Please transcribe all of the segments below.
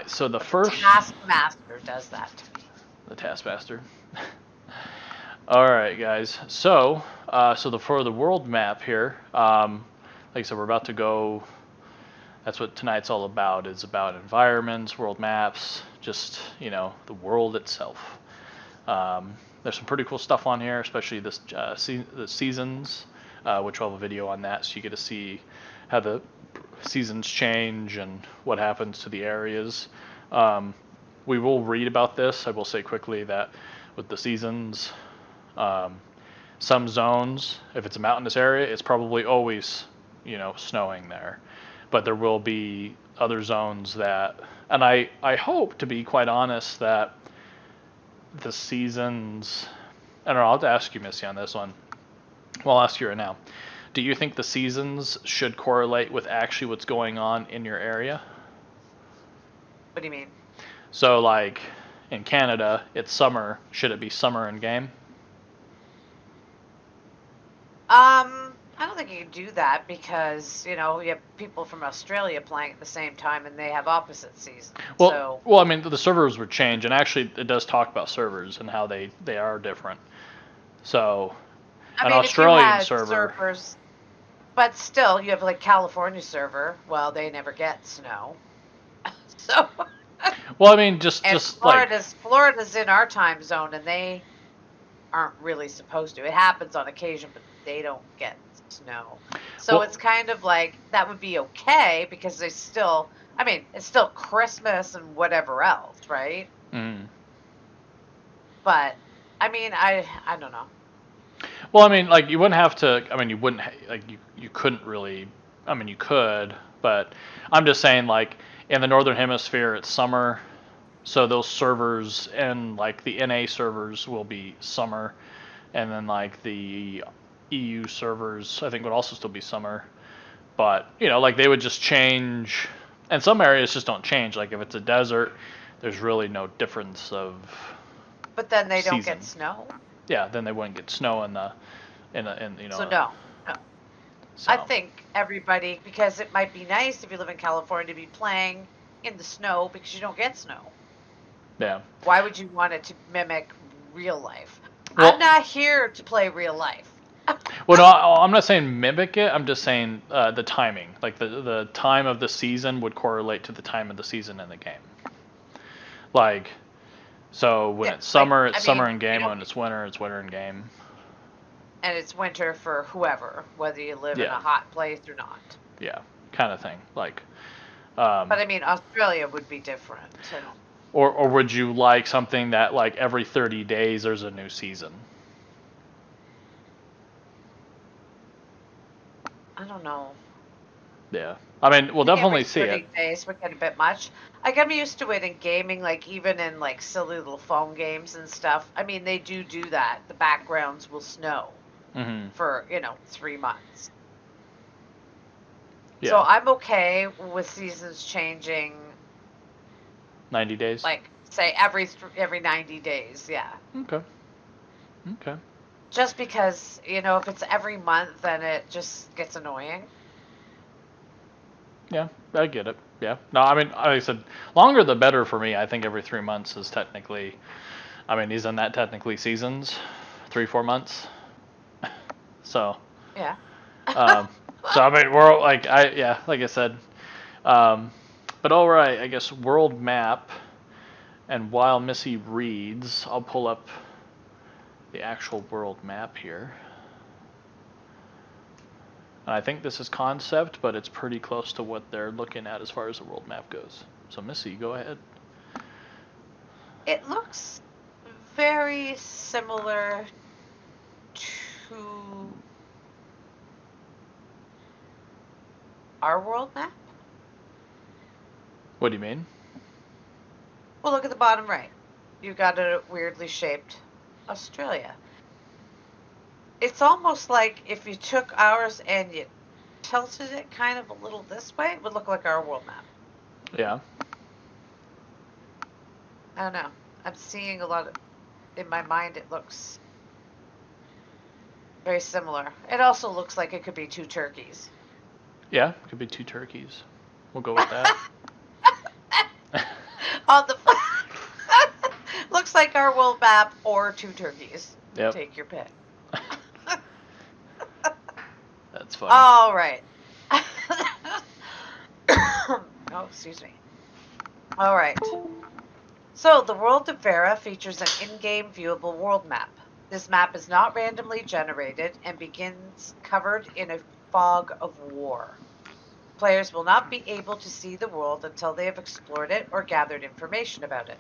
right, so the first... Taskmaster does that to me. The Taskmaster. All right, guys. So, for the world map here, like I said, we're about to go. That's what tonight's all about. It's about environments, world maps, just the world itself. There's some pretty cool stuff on here, especially the seasons, which we'll have a video on that, so you get to see how the seasons change and what happens to the areas. We will read about this. I will say quickly that with the seasons, some zones, if it's a mountainous area, it's probably always, snowing there. But there will be other zones that, and I hope, to be quite honest, that the seasons, I don't know, I'll have to ask you, Missy, on this one. Well, I'll ask you right now. Do you think the seasons should correlate with actually what's going on in your area? What do you mean? So, like, in Canada, it's summer. Should it be summer in game? I don't think you can do that because, you have people from Australia playing at the same time and they have opposite seasons. Well, I mean, the servers would change, and actually it does talk about servers and how they are different. So, an Australian servers, but still, you have like California server. Well, they never get snow. So. Well, I mean, just Florida's in our time zone, and they aren't really supposed to. It happens on occasion, but they don't get snow. So it's kind of like that would be okay because it's still Christmas and whatever else, right? Mm. But I mean, I don't know. Well, I mean, like you wouldn't have to. I mean, you wouldn't like you couldn't really. I mean, you could, but I'm just saying, like in the northern hemisphere, it's summer, so those servers and like the NA servers will be summer, and then like the EU servers, I think, would also still be summer, but like they would just change, and some areas just don't change. Like if it's a desert, there's really no difference of. But then they don't get snow. Yeah, then they wouldn't get snow in the. So no. So. I think everybody, because it might be nice if you live in California to be playing in the snow because you don't get snow. Yeah. Why would you want it to mimic real life? Well, I'm not here to play real life. Well, no, I'm not saying mimic it. I'm just saying the timing. Like the time of the season would correlate to the time of the season in the game. Like, so when it's summer, it's summer in game. When it's winter in game. And it's winter for whoever, whether you live in a hot place or not. Yeah, kind of thing. Like. But I mean, Australia would be different. Or would you like something that like every 30 days there's a new season? I don't know. Yeah. I mean, we'll definitely see it. 30 days would get a bit much. Like, I'm used to it in gaming, like, even in, like, silly little phone games and stuff. I mean, they do that. The backgrounds will snow for, 3 months. Yeah. So I'm okay with seasons changing. 90 days? Like, say, every 90 days, yeah. Okay. Just because, if it's every month, then it just gets annoying. Yeah, I get it. Yeah. No, I mean, like I said, longer the better for me. I think every 3 months is technically, I mean, isn't that technically seasons? 3-4 months? So. Yeah. So, I mean, we're like, like I said. But all right, I guess world map. And while Missy reads, I'll pull up the actual world map here. And I think this is concept, but it's pretty close to what they're looking at as far as the world map goes. So Missy, go ahead. It looks very similar to our world map. What do you mean? Well, look at the bottom right. You've got a weirdly shaped Australia. It's almost like if you took ours and you tilted it kind of a little this way, it would look like our world map. Yeah. I don't know. I'm seeing a lot of, in my mind, it looks very similar. It also looks like it could be 2 turkeys. Yeah, it could be 2 turkeys. We'll go with that. On the looks like our world map or 2 turkeys. Yep. Take your pick. That's funny. All right. Oh, excuse me. All right. So the world of Vera features an in-game viewable world map. This map is not randomly generated and begins covered in a fog of war. Players will not be able to see the world until they have explored it or gathered information about it.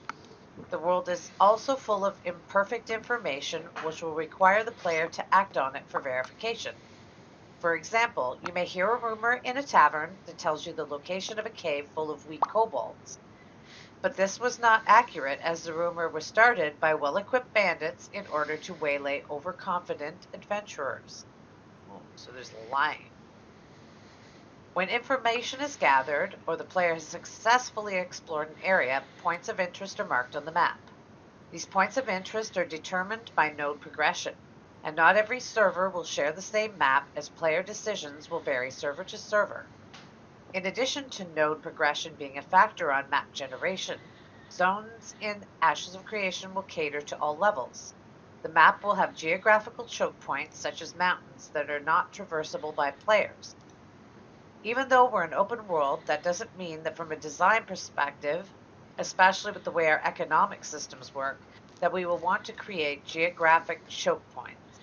The world is also full of imperfect information which will require the player to act on it for verification. For example, you may hear a rumor in a tavern that tells you the location of a cave full of weak kobolds. But this was not accurate as the rumor was started by well-equipped bandits in order to waylay overconfident adventurers. Oh, so there's lying. When information is gathered, or the player has successfully explored an area, points of interest are marked on the map. These points of interest are determined by node progression, and not every server will share the same map as player decisions will vary server to server. In addition to node progression being a factor on map generation, zones in Ashes of Creation will cater to all levels. The map will have geographical choke points such as mountains that are not traversable by players. Even though we're an open world, that doesn't mean that from a design perspective, especially with the way our economic systems work, that we will want to create geographic choke points.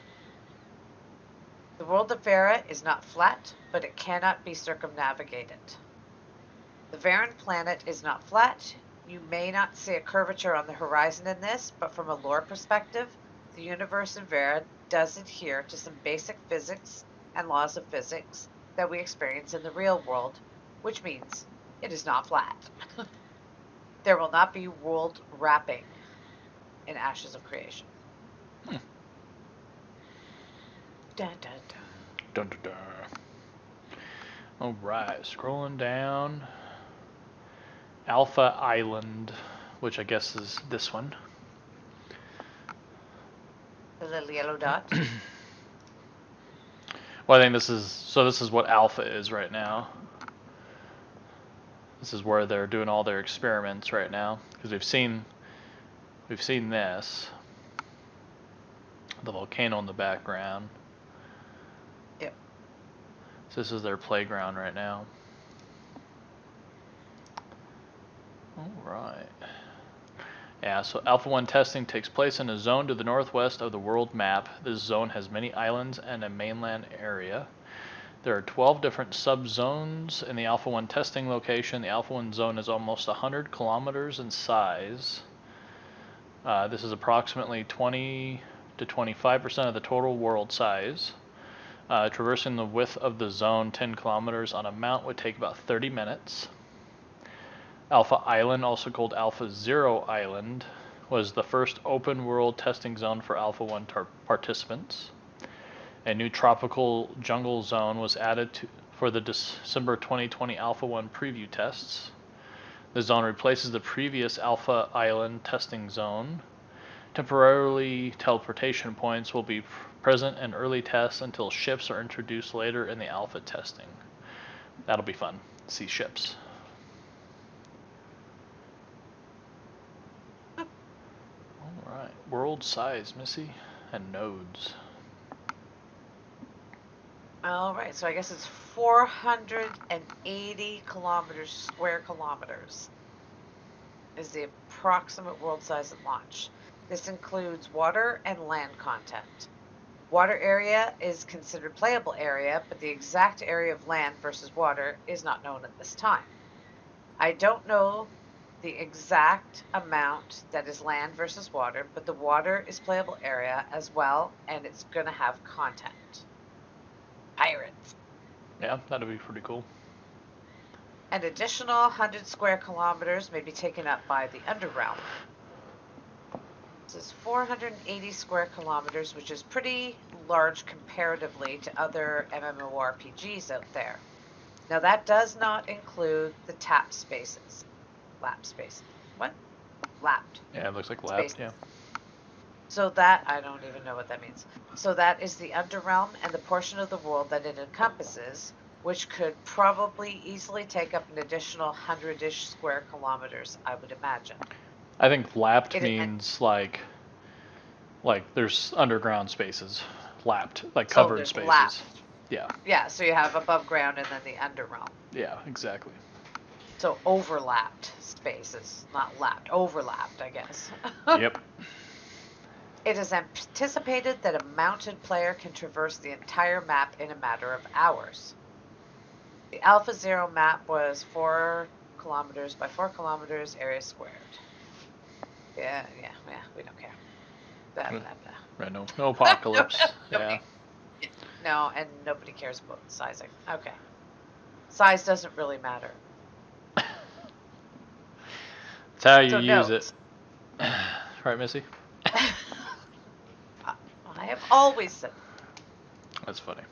The world of Vera is not flat, but it cannot be circumnavigated. The Varan planet is not flat. You may not see a curvature on the horizon in this, but from a lore perspective, the universe in Vera does adhere to some basic physics and laws of physics that we experience in the real world, which means it is not flat. There will not be world wrapping in Ashes of Creation. Dun, dun, dun. Dun, dun, dun. All right, scrolling down. Alpha Island, which I guess is this one. The little yellow dot. Well, I think this is what Alpha is right now. This is where they're doing all their experiments right now, because we've seen this, the volcano in the background. Yep. So this is their playground right now. All right. Yeah, so Alpha 1 testing takes place in a zone to the northwest of the world map. This zone has many islands and a mainland area. There are 12 different subzones in the Alpha 1 testing location. The Alpha 1 zone is almost 100 kilometers in size. This is approximately 20 to 25% of the total world size. Traversing the width of the zone 10 kilometers on a mount would take about 30 minutes. Alpha Island, also called Alpha Zero Island, was the first open world testing zone for Alpha 1 participants. A new tropical jungle zone was added for the December 2020 Alpha 1 preview tests. The zone replaces the previous Alpha Island testing zone. Temporarily teleportation points will be present in early tests until ships are introduced later in the Alpha testing. That'll be fun. See ships. Alright, world size, Missy, and nodes. All right, so I guess it's 480 square kilometers is the approximate world size at launch. This includes water and land content. Water area is considered playable area, but the exact area of land versus water is not known at this time. I don't know the exact amount that is land versus water, but the water is playable area as well, and it's going to have content. Pirates. Yeah, that'd be pretty cool. An additional 100 square kilometers may be taken up by the Underrealm. This is 480 square kilometers, which is pretty large comparatively to other MMORPGs out there. Now that does not include the tap spaces. Lap spaces. What? Lapped. Yeah, it looks like lapped, yeah. So that, I don't even know what that means. So that is the Underrealm and the portion of the world that it encompasses, which could probably easily take up an additional 100-ish square kilometers, I would imagine. I think lapped It is means like there's underground spaces, lapped, like so covered there's spaces. lapped. Yeah. Yeah, so you have above ground and then the underrealm. Yeah, exactly. So overlapped spaces, not lapped, overlapped, I guess. Yep. It is anticipated that a mounted player can traverse the entire map in a matter of hours. The Alpha Zero map was 4 kilometers by 4 kilometers area squared. Yeah, we don't care. Blah, blah, blah. Right, no apocalypse. Nobody, Yeah. no, and nobody cares about sizing. Okay. Size doesn't really matter. It's how you So use notes. it. Right, Missy? I have always said That's funny.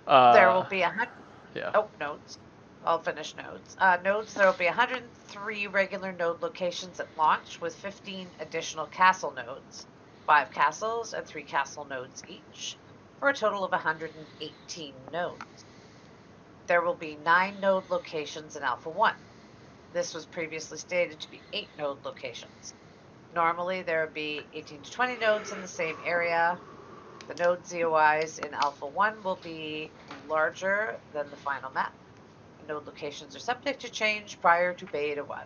there will be Yeah. Oh, nodes. I'll finish nodes. Nodes, there will be 103 regular node locations at launch with 15 additional castle nodes, 5 castles and 3 castle nodes each, for a total of 118 nodes. There will be 9 node locations in Alpha 1. This was previously stated to be 8 node locations. Normally, there would be 18 to 20 nodes in the same area. The node ZOIs in Alpha 1 will be larger than the final map. Node locations are subject to change prior to Beta 1.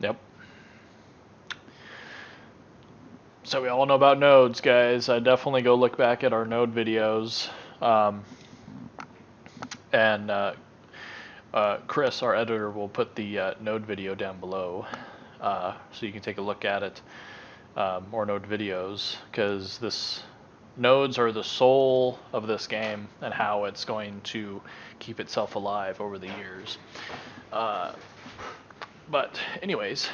Yep. So we all know about nodes, guys. I definitely go look back at our node videos. And Chris, our editor, will put the node video down below, so you can take a look at it, more node videos, because nodes are the soul of this game and how it's going to keep itself alive over the years. But anyways,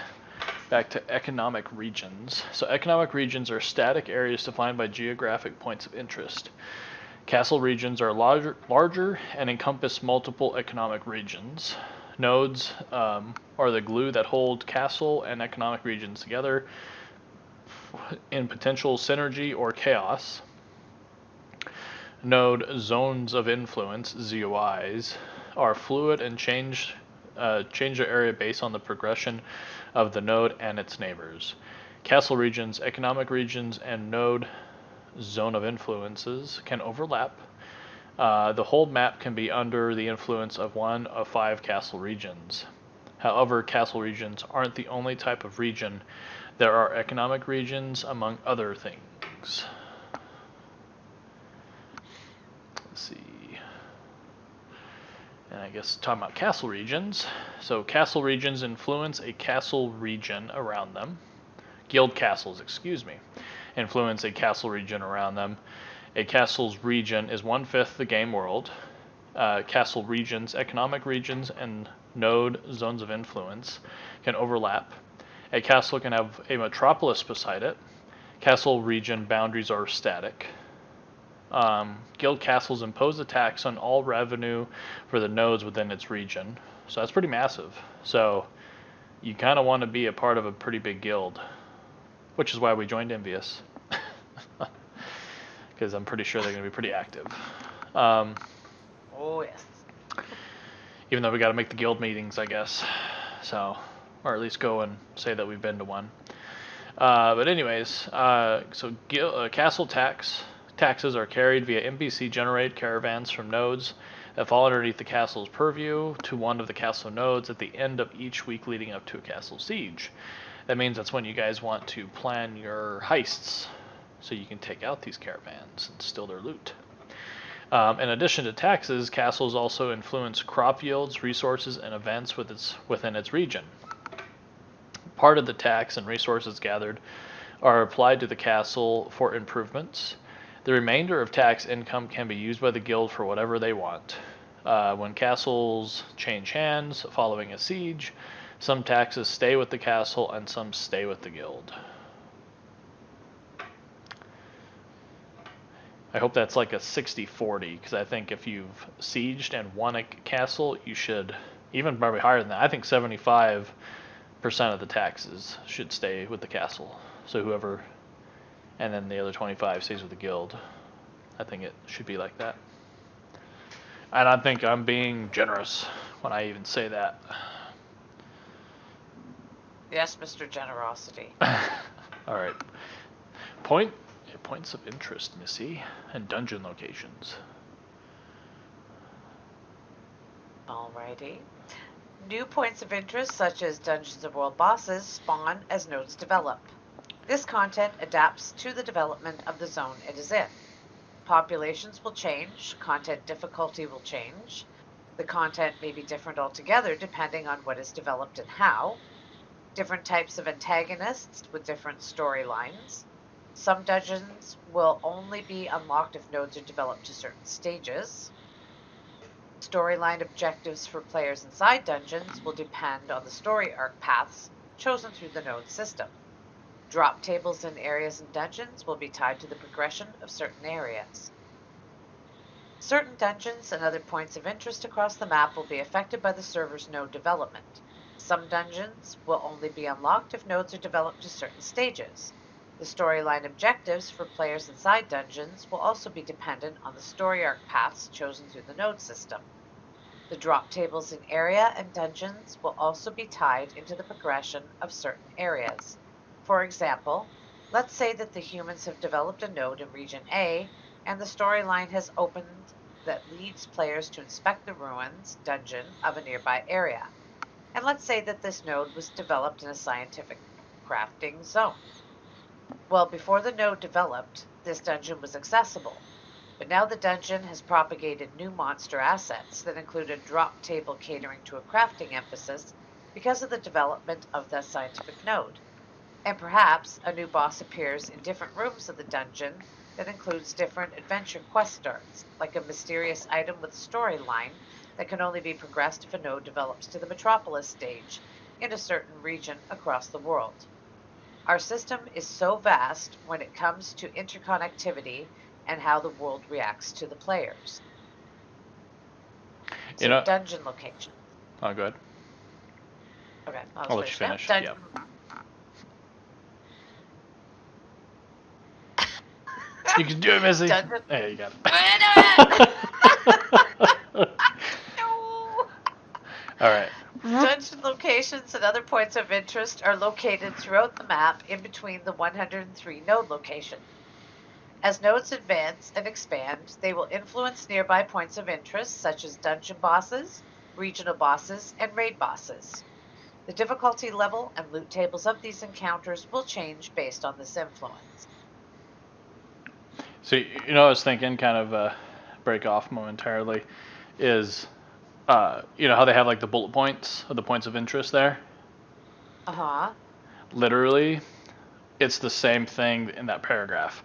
back to economic regions. So economic regions are static areas defined by geographic points of interest. Castle regions are larger and encompass multiple economic regions. Nodes are the glue that hold castle and economic regions together in potential synergy or chaos. Node zones of influence, ZOIs, are fluid and change their area based on the progression of the node and its neighbors. Castle regions, economic regions, and node zone of influences can overlap. The whole map can be under the influence of one of 5 castle regions. However, castle regions aren't the only type of region. There are economic regions, among other things. Let's see. And I guess talking about castle regions. So castle regions influence a castle region around them. Guild castles, excuse me, influence a castle region around them. A castle's region is 1/5 the game world. Castle regions, economic regions, and node zones of influence can overlap. A castle can have a metropolis beside it. Castle region boundaries are static. Guild castles impose a tax on all revenue for the nodes within its region. So that's pretty massive. So you kind of want to be a part of a pretty big guild, which is why we joined Envious. Because I'm pretty sure they're going to be pretty active. Oh, yes. Even though we got to make the guild meetings, I guess. So, or at least go and say that we've been to one. But anyways, so castle taxes are carried via NPC-generated caravans from nodes that fall underneath the castle's purview to one of the castle nodes at the end of each week leading up to a castle siege. That means that's when you guys want to plan your heists, so you can take out these caravans and steal their loot. In addition to taxes, castles also influence crop yields, resources, and events within its region. Part of the tax and resources gathered are applied to the castle for improvements. The remainder of tax income can be used by the guild for whatever they want. When castles change hands following a siege, some taxes stay with the castle and some stay with the guild. I hope that's like a 60-40, because I think if you've sieged and won a castle, you should, even probably higher than that, I think 75% of the taxes should stay with the castle. So whoever, and then the other 25 stays with the guild. I think it should be like that. And I think I'm being generous when I even say that. Yes, Mr. Generosity. All right. Points of interest, Missy, and dungeon locations. Alrighty. New points of interest, such as Dungeons of World bosses, spawn as nodes develop. This content adapts to the development of the zone it is in. Populations will change, content difficulty will change. The content may be different altogether depending on what is developed and how. Different types of antagonists with different storylines. Some dungeons will only be unlocked if nodes are developed to certain stages. Storyline objectives for players inside dungeons will depend on the story arc paths chosen through the node system. Drop tables in areas and dungeons will be tied to the progression of certain areas. Certain dungeons and other points of interest across the map will be affected by the server's node development. Some dungeons will only be unlocked if nodes are developed to certain stages. The storyline objectives for players inside dungeons will also be dependent on the story arc paths chosen through the node system. The drop tables in area and dungeons will also be tied into the progression of certain areas. For example, let's say that the humans have developed a node in Region A and the storyline has opened that leads players to inspect the ruins dungeon of a nearby area. And let's say that this node was developed in a scientific crafting zone. Well, before the node developed, this dungeon was accessible. But now the dungeon has propagated new monster assets that include a drop table catering to a crafting emphasis because of the development of the scientific node. And perhaps a new boss appears in different rooms of the dungeon that includes different adventure quest starts, like a mysterious item with a storyline that can only be progressed if a node develops to the Metropolis stage in a certain region across the world. Our system is so vast when it comes to interconnectivity and how the world reacts to the players. You So know. dungeon location. Oh, good. Okay, I'll let you finish. Dungeon. You can do it, Missy. Dungeon. There you got it. No. All right. Dungeon locations and other points of interest are located throughout the map in between the 103 node locations. As nodes advance and expand, they will influence nearby points of interest such as dungeon bosses, regional bosses, and raid bosses. The difficulty level and loot tables of these encounters will change based on this influence. So, I was thinking, kind of break off momentarily, is, how they have like the bullet points or the points of interest there? Uh-huh. Literally, it's the same thing in that paragraph.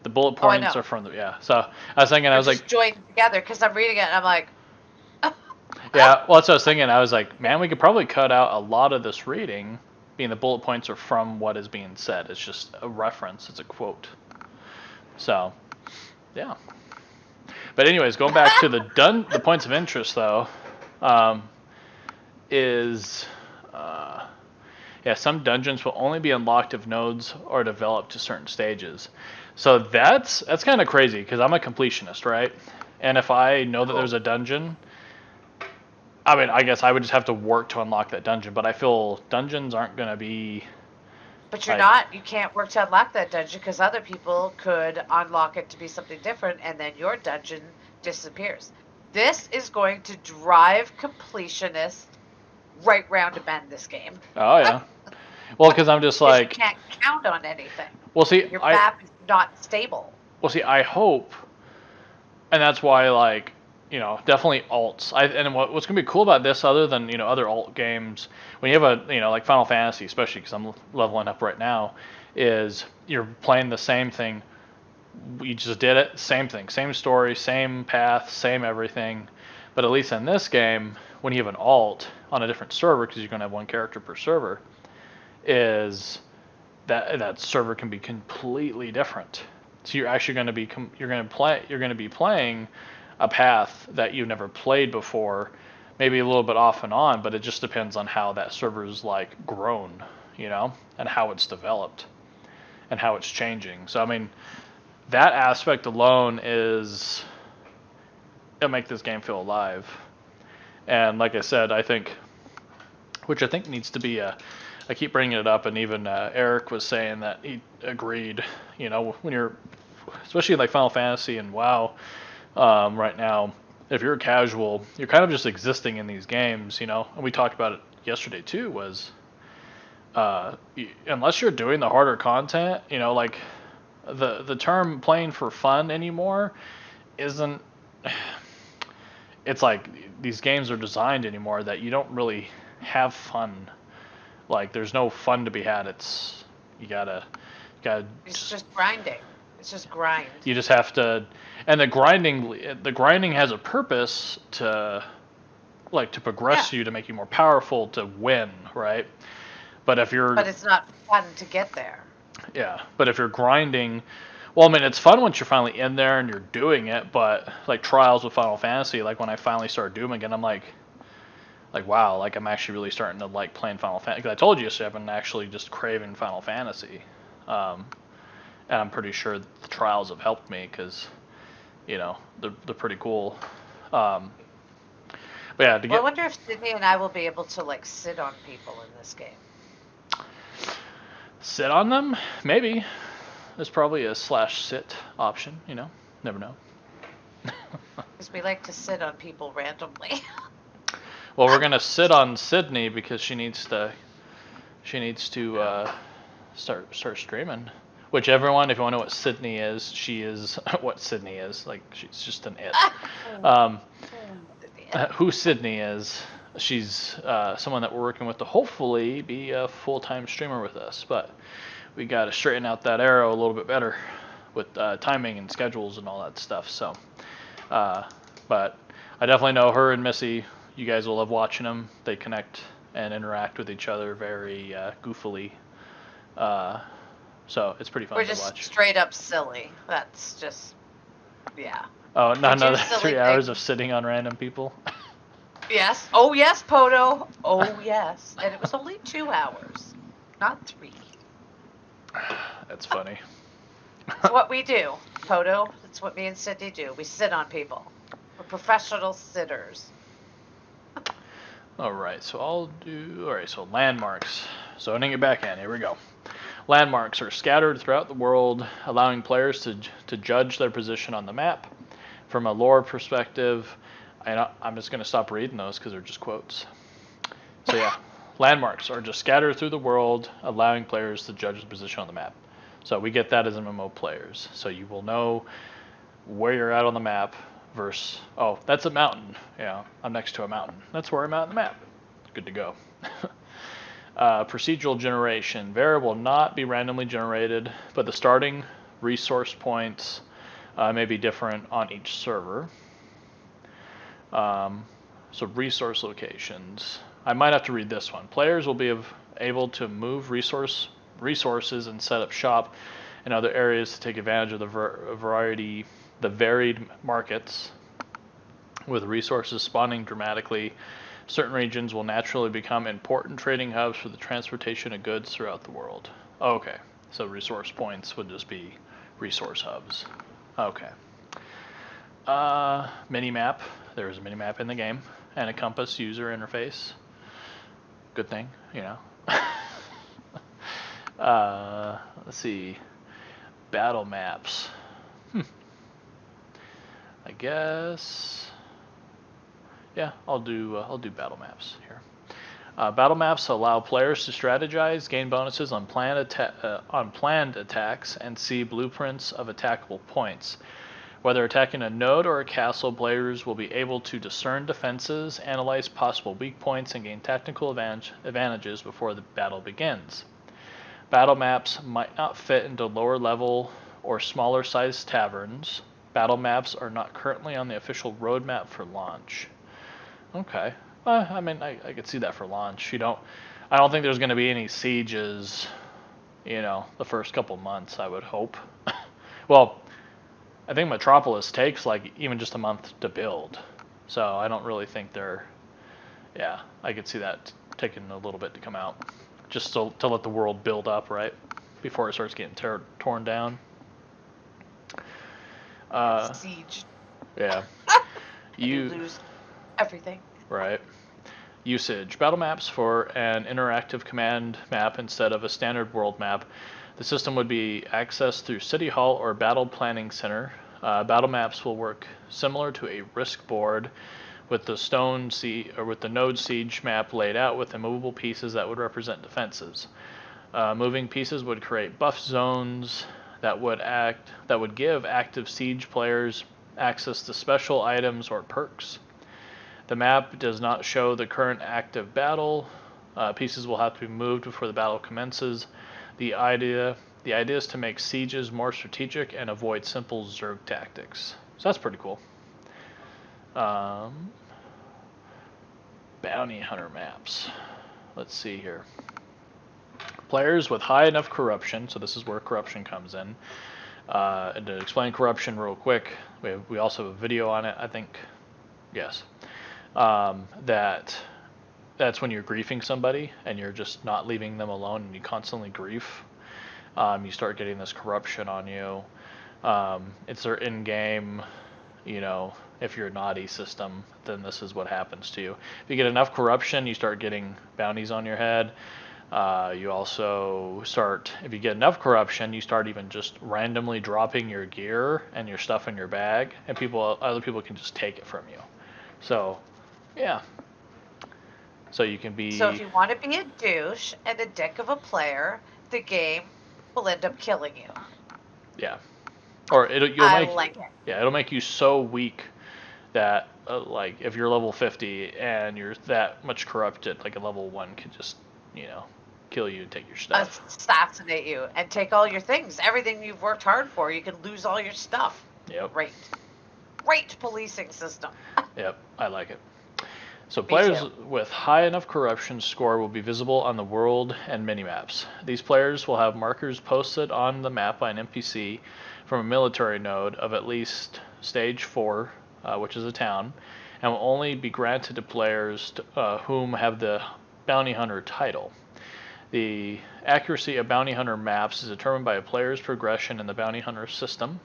The bullet points are from the, So I was thinking, I was like, joined together because I'm reading it and I'm like, yeah. Well, that's what I was thinking. I was like, man, we could probably cut out a lot of this reading, being the bullet points are from what is being said. It's just a reference. It's a quote. So, yeah. But anyways, going back to the points of interest though, is. Some dungeons will only be unlocked if nodes are developed to certain stages. So that's kind of crazy because I'm a completionist, right? And if I know that there's a dungeon, I mean, I guess I would just have to work to unlock that dungeon. But I feel dungeons aren't going to be. But you can't work to unlock that dungeon because other people could unlock it to be something different and then your dungeon disappears. This is going to drive completionists right round to bend this game. Oh, yeah. Well, because I'm just like. You can't count on anything. Well, see, your map is not stable. Well, see, I hope, and that's why, like, definitely alts. And what's gonna be cool about this, other than other alt games, when you have a like Final Fantasy, especially because I'm leveling up right now, is you're playing the same thing. We just did it, same thing, same story, same path, same everything. But at least in this game, when you have an alt on a different server, because you're gonna have one character per server, is that server can be completely different. So you're actually going to be playing a path that you've never played before, maybe a little bit off and on, but it just depends on how that server's like grown, and how it's developed and how it's changing. So I mean, that aspect alone is it'll make this game feel alive. And like I said, which I think needs to be I keep bringing it up, and even Eric was saying that he agreed. When you're, especially like Final Fantasy and WoW, right now, if you're casual, you're kind of just existing in these games, And we talked about it yesterday too. Was unless you're doing the harder content, like the term playing for fun anymore isn't. It's like these games are designed anymore that you don't really have fun. Like there's no fun to be had. It's you gotta. It's just grinding. It's just grind. You just have to, and the grinding has a purpose to progress you, to make you more powerful, to win, right? But it's not fun to get there. Yeah, but if you're grinding, well, I mean, it's fun once you're finally in there and you're doing it. But like Trials with Final Fantasy, like when I finally started doing it again, I'm like wow, like I'm actually really starting to like playing Final Fantasy. Because I told you yesterday, I've been actually just craving Final Fantasy, and I'm pretty sure the Trials have helped me because, they're pretty cool. But yeah, I wonder if Sydney and I will be able to like sit on people in this game. Sit on them? Maybe. There's probably a /sit option, Never know. Because we like to sit on people randomly. Well, we're gonna sit on Sydney because she needs to start streaming. Which everyone, if you want to know what Sydney is, she is what Sydney is. Like she's just an it. Who Sydney is? She's someone that we're working with to hopefully be a full-time streamer with us, but we got to straighten out that arrow a little bit better with timing and schedules and all that stuff. So, but I definitely know her and Missy. You guys will love watching them. They connect and interact with each other very goofily. So it's pretty fun to watch. We're just straight up silly. That's just, yeah. Oh, not another 3 hours of sitting on random people. Yes. Oh, yes, Poto. Oh, yes. And it was only 2 hours, not 3. That's funny. It's what we do, Poto. It's what me and Sydney do. We sit on people. We're professional sitters. All right, so so landmarks. Zoning it back in. Here we go. Landmarks are scattered throughout the world, allowing players to judge their position on the map. From a lore perspective, I'm just going to stop reading those because they're just quotes. So yeah, landmarks are just scattered through the world, allowing players to judge the position on the map. So we get that as MMO players. So you will know where you're at on the map versus, oh, that's a mountain. Yeah, I'm next to a mountain. That's where I'm at on the map. Good to go. Procedural generation. Variable will not be randomly generated, but the starting resource points may be different on each server. So resource locations. I might have to read this one. Players will be able to move resources and set up shop in other areas to take advantage of the varied markets. With resources spawning dramatically, certain regions will naturally become important trading hubs for the transportation of goods throughout the world. Okay, so resource points would just be resource hubs. Okay. Minimap. There's a minimap in the game, and a compass user interface. Good thing, Let's see. Battle maps. I guess. Yeah, I'll do battle maps here. Battle maps allow players to strategize, gain bonuses on planned attacks, and see blueprints of attackable points. Whether attacking a node or a castle, players will be able to discern defenses, analyze possible weak points, and gain tactical advantages before the battle begins. Battle maps might not fit into lower level or smaller sized taverns. Battle maps are not currently on the official roadmap for launch. Okay. I mean, I could see that for launch. I don't think there's going to be any sieges, the first couple months, I would hope. Well, I think Metropolis takes like even just a month to build. So I don't really think I could see that taking a little bit to come out. Just to let the world build up, right? Before it starts getting torn down. Siege. Yeah. and you You lose everything. right. Usage. Battle maps for an interactive command map instead of a standard world map. The system would be accessed through City Hall or Battle Planning Center. Battle maps will work similar to a risk board, with the node siege map laid out with immovable pieces that would represent defenses. Moving pieces would create buff zones that would give active siege players access to special items or perks. The map does not show the current active battle. Pieces will have to be moved before the battle commences. The idea is to make sieges more strategic and avoid simple Zerg tactics. So that's pretty cool. Bounty hunter maps. Let's see here. Players with high enough corruption, so this is where corruption comes in. And to explain corruption real quick, we also have a video on it, I think. Yes. That's when you're griefing somebody and you're just not leaving them alone and you constantly grief. You start getting this corruption on you. It's their in-game, if you're a naughty system, then this is what happens to you. If you get enough corruption, you start getting bounties on your head. You also start, if you get enough corruption, you start even just randomly dropping your gear and your stuff in your bag, and other people can just take it from you. So, yeah. So you can be. So if you want to be a douche and a dick of a player, the game will end up killing you. Yeah. Or it'll make you so weak that like if you're level 50 and you're that much corrupted, like a level 1 could just kill you and take your stuff, assassinate you, and take all your things, everything you've worked hard for. You could lose all your stuff. Yep. Great policing system. Yep, I like it. So players with high enough corruption score will be visible on the world and minimaps. These players will have markers posted on the map by an NPC from a military node of at least stage 4, which is a town, and will only be granted to players whom have the bounty hunter title. The accuracy of bounty hunter maps is determined by a player's progression in the bounty hunter system.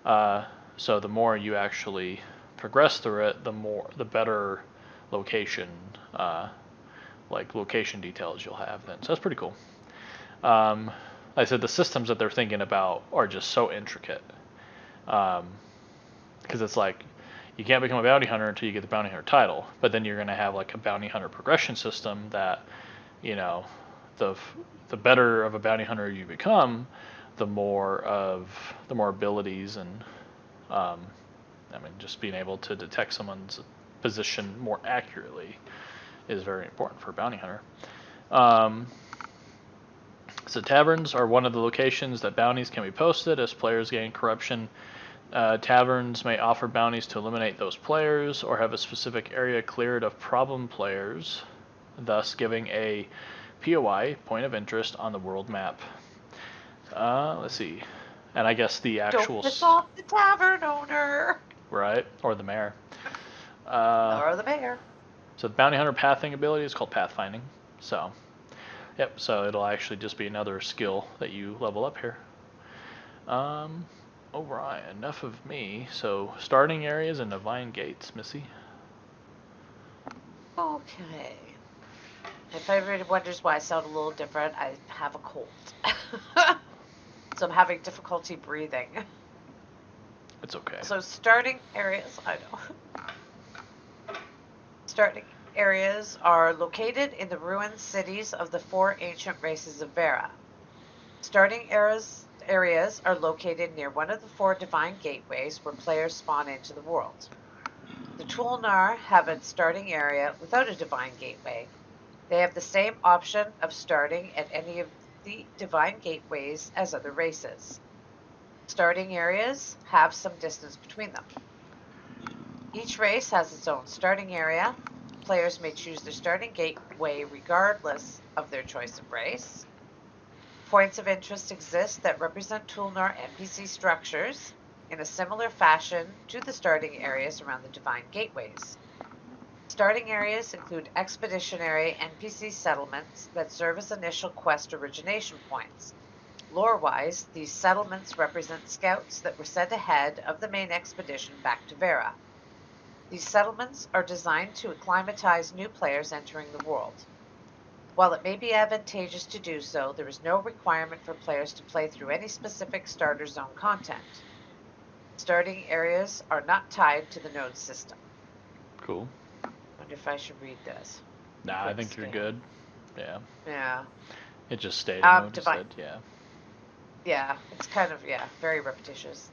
So the more you actually progress through it, the better location details you'll have then. So that's pretty cool. Like I said, the systems that they're thinking about are just so intricate. Because it's like, you can't become a bounty hunter until you get the bounty hunter title, but then you're going to have like a bounty hunter progression system that, the better of a bounty hunter you become, the more abilities and, just being able to detect someone's position more accurately is very important for a bounty hunter. So taverns are one of the locations that bounties can be posted as players gain corruption. Taverns may offer bounties to eliminate those players or have a specific area cleared of problem players, thus giving a POI, point of interest, on the world map. Let's see. And I guess the actual... Don't piss off the tavern owner! Right, or the mayor. Or the mayor. So the bounty hunter pathing ability is called pathfinding. So, yep, so it'll actually just be another skill that you level up here. Alright, enough of me. So, starting areas and divine gates, Missy. Okay. If everybody wonders why I sound a little different, I have a cold. So I'm having difficulty breathing. It's okay. So starting areas, I know. Starting areas are located in the ruined cities of the 4 ancient races of Vera. Starting areas are located near one of the 4 divine gateways where players spawn into the world. The Tulnar have a starting area without a divine gateway. They have the same option of starting at any of the divine gateways as other races. Starting areas have some distance between them. Each race has its own starting area. Players may choose their starting gateway regardless of their choice of race. Points of interest exist that represent Tulnar NPC structures in a similar fashion to the starting areas around the divine gateways. Starting areas include expeditionary NPC settlements that serve as initial quest origination points. Lore-wise, these settlements represent scouts that were sent ahead of the main expedition back to Vera. These settlements are designed to acclimatize new players entering the world. While it may be advantageous to do so, there is no requirement for players to play through any specific starter zone content. Starting areas are not tied to the node system. Cool. Wonder if I should read this. Nah, I Quick think you're scan. good. Yeah. Yeah. It's just stating what you Divine. said. Yeah. Yeah, it's kind of very repetitious.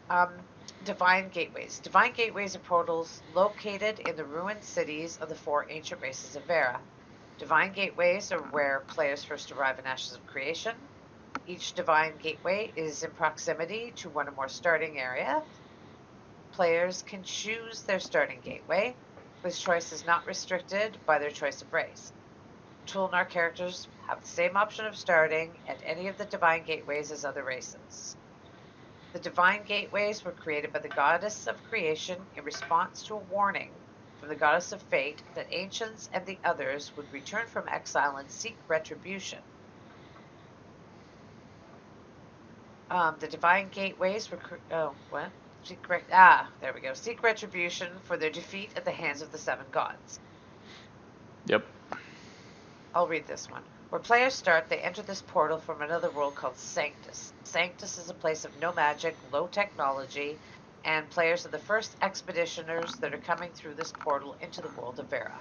Divine gateways. Divine gateways are portals located in the ruined cities of the four ancient races of Vera. Divine gateways are where players first arrive in Ashes of Creation. Each divine gateway is in proximity to one or more starting area. Players can choose their starting gateway. This choice is not restricted by their choice of race. Tulnar characters have the same option of starting at any of the divine gateways as other races. The divine gateways were created by the goddess of creation in response to a warning from the goddess of fate that ancients and the others would return from exile and seek retribution. The divine gateways were what? There we go. Seek retribution for their defeat at the hands of the seven gods. Yep. I'll read this one. Where players start, they enter this portal from another world called Sanctus. Sanctus is a place of no magic, low technology, and players are the first expeditioners that are coming through this portal into the world of Vera.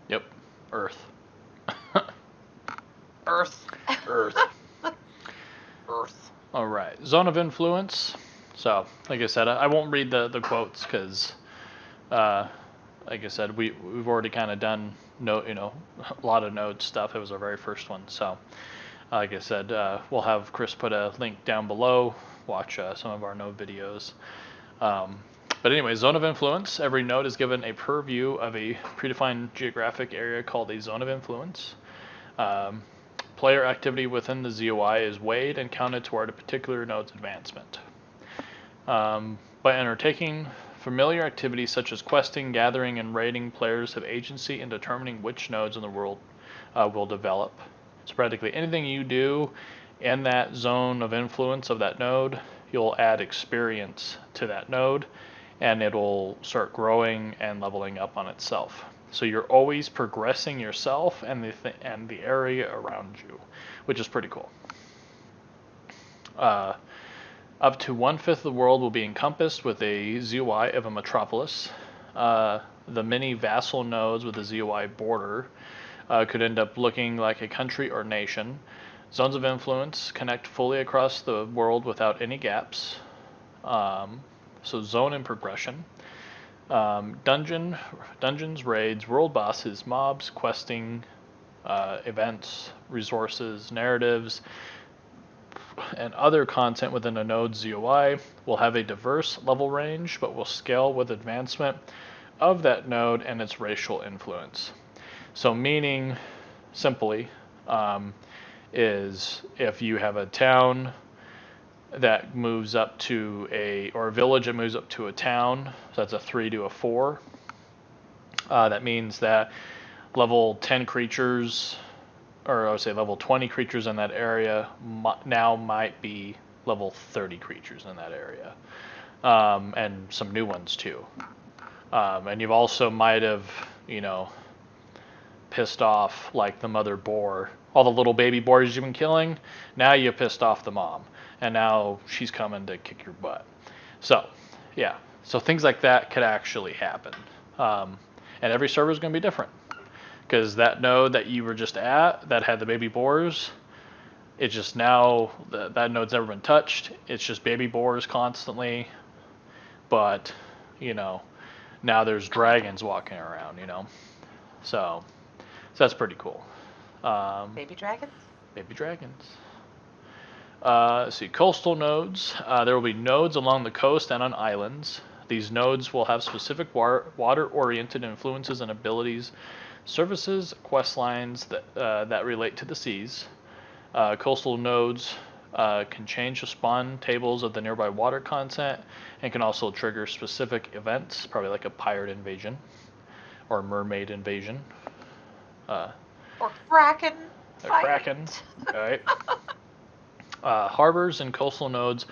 Yep. Earth. Earth. Earth. Earth. All right. Zone of influence. So, like I said, I won't read the quotes because, like I said, we've already kind of done a lot of node stuff. It was our very first one. So, like I said, we'll have Chris put a link down below. Watch some of our node videos. But anyway, zone of influence. Every node is given a purview of a predefined geographic area called a zone of influence. Player activity within the ZOI is weighed and counted toward a particular node's advancement. By undertaking familiar activities such as questing, gathering, and raiding, players have agency in determining which nodes in the world will develop. So practically anything you do in that zone of influence of that node, you'll add experience to that node, and it'll start growing and leveling up on itself. So you're always progressing yourself and the area around you, which is pretty cool. Up to 1/5 of the world will be encompassed with a ZOI of a metropolis. The many vassal nodes with a ZOI border could end up looking like a country or nation. Zones of influence connect fully across the world without any gaps. So zone and progression. Dungeons, raids, world bosses, mobs, questing, events, resources, narratives, and other content within a node's ZOI will have a diverse level range, but will scale with advancement of that node and its racial influence. So meaning, simply, is if you have a town that moves up to or a village that moves up to a town, so that's a 3 to a 4. That means that level 10 creatures, or I would say level 20 creatures in that area now might be level 30 creatures in that area, and some new ones too. And you've also might have, pissed off like the mother boar, all the little baby boars you've been killing. Now you pissed off the mom, and now she's coming to kick your butt. So, yeah. So things like that could actually happen, and every server is going to be different. Because that node that you were just at that had the baby boars, it's just now that node's never been touched. It's just baby boars constantly, but now there's dragons walking around. So that's pretty cool. Baby dragons? Baby dragons. Let's see, coastal nodes. There will be nodes along the coast and on islands. These nodes will have specific water-oriented influences and abilities, services, quest lines that relate to the seas. Coastal nodes can change the spawn tables of the nearby water content and can also trigger specific events, probably like a pirate invasion or mermaid invasion. Or kraken A fight. kraken, right? Harbors and coastal nodes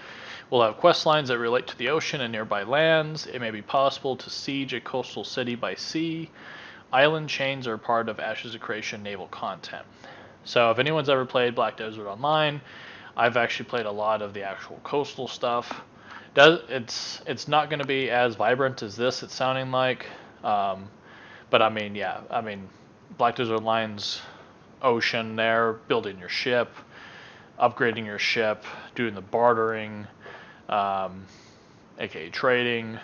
will have quest lines that relate to the ocean and nearby lands. It may be possible to siege a coastal city by sea. Island chains are part of Ashes of Creation naval content. So if anyone's ever played Black Desert Online, I've actually played a lot of the actual coastal stuff. It's not going to be as vibrant as this. It's sounding like, but I mean, yeah, I mean, Black Desert Online's ocean there, building your ship, upgrading your ship, doing the bartering, aka trading.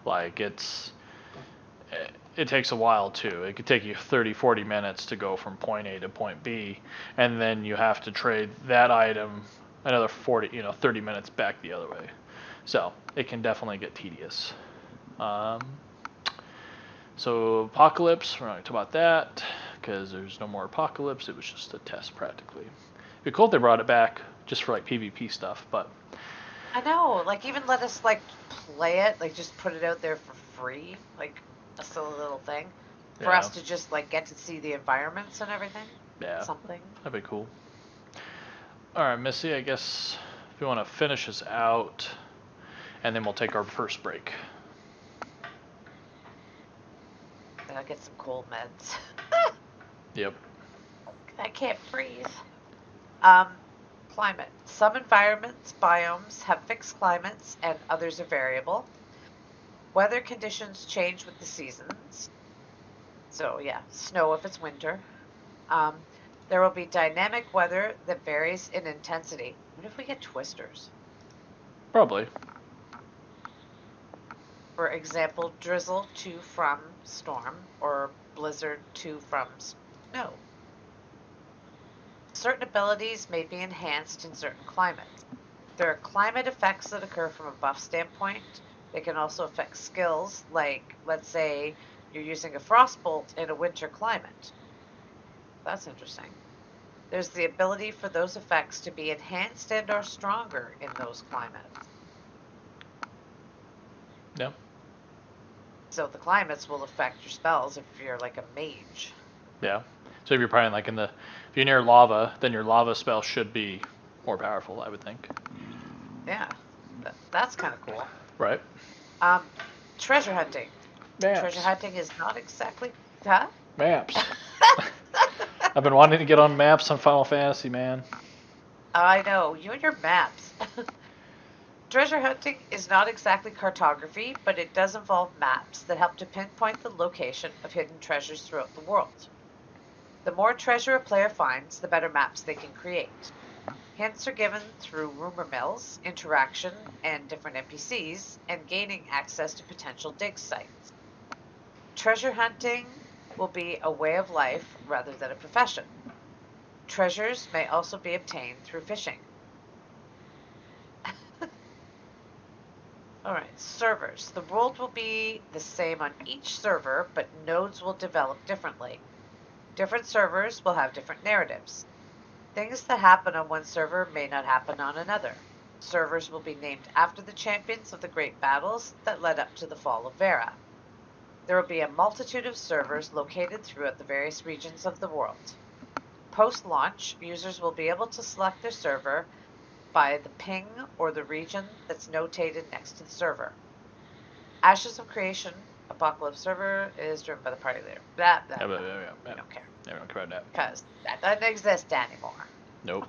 Like it takes a while too. It could take you 30-40 minutes to go from point A to point B, and then you have to trade that item another 30 minutes back the other way. So it can definitely get tedious. So Apocalypse, we're not going to talk about that because there's no more Apocalypse. It was just a test practically. It'd be cool if they brought it back just for like PvP stuff, but I know, like even let us like play it, like just put it out there for free, like a silly little thing, for us to just like get to see the environments and everything. Yeah, something. That'd be cool. All right, Missy, I guess if you want to finish us out, and then we'll take our first break. Then I'll get some cold meds. Yep. I can't breathe. Climate. Some environments, biomes, have fixed climates and others are variable. Weather conditions change with the seasons. So yeah, snow if it's winter. There will be dynamic weather that varies in intensity. What if we get twisters? Probably. For example, drizzle to from storm or blizzard to from snow. Certain abilities may be enhanced in certain climates. There are climate effects that occur from a buff standpoint. They can also affect skills, like, let's say, you're using a frostbolt in a winter climate. That's interesting. There's the ability for those effects to be enhanced and or stronger in those climates. Yeah. So the climates will affect your spells if you're like a mage. Yeah. So if you're probably like if you're near lava, then your lava spell should be more powerful, I would think. Yeah, that's kind of cool. Right. Treasure hunting. Maps. Treasure hunting is not exactly, huh? Maps. I've been wanting to get on maps on Final Fantasy, man. I know, you and your maps. Treasure hunting is not exactly cartography, but it does involve maps that help to pinpoint the location of hidden treasures throughout the world. The more treasure a player finds, the better maps they can create. Hints are given through rumor mills, interaction, and different NPCs, and gaining access to potential dig sites. Treasure hunting will be a way of life rather than a profession. Treasures may also be obtained through fishing. Alright, servers. The world will be the same on each server, but nodes will develop differently. Different servers will have different narratives. Things that happen on one server may not happen on another. Servers will be named after the champions of the great battles that led up to the fall of Vera. There will be a multitude of servers located throughout the various regions of the world. Post-launch, users will be able to select their server by the ping or the region that's notated next to the server. Ashes of Creation Apocalypse server is driven by the party leader. Blah, blah, blah. We don't care. Yeah, we don't care about that. Because that doesn't exist anymore. Nope.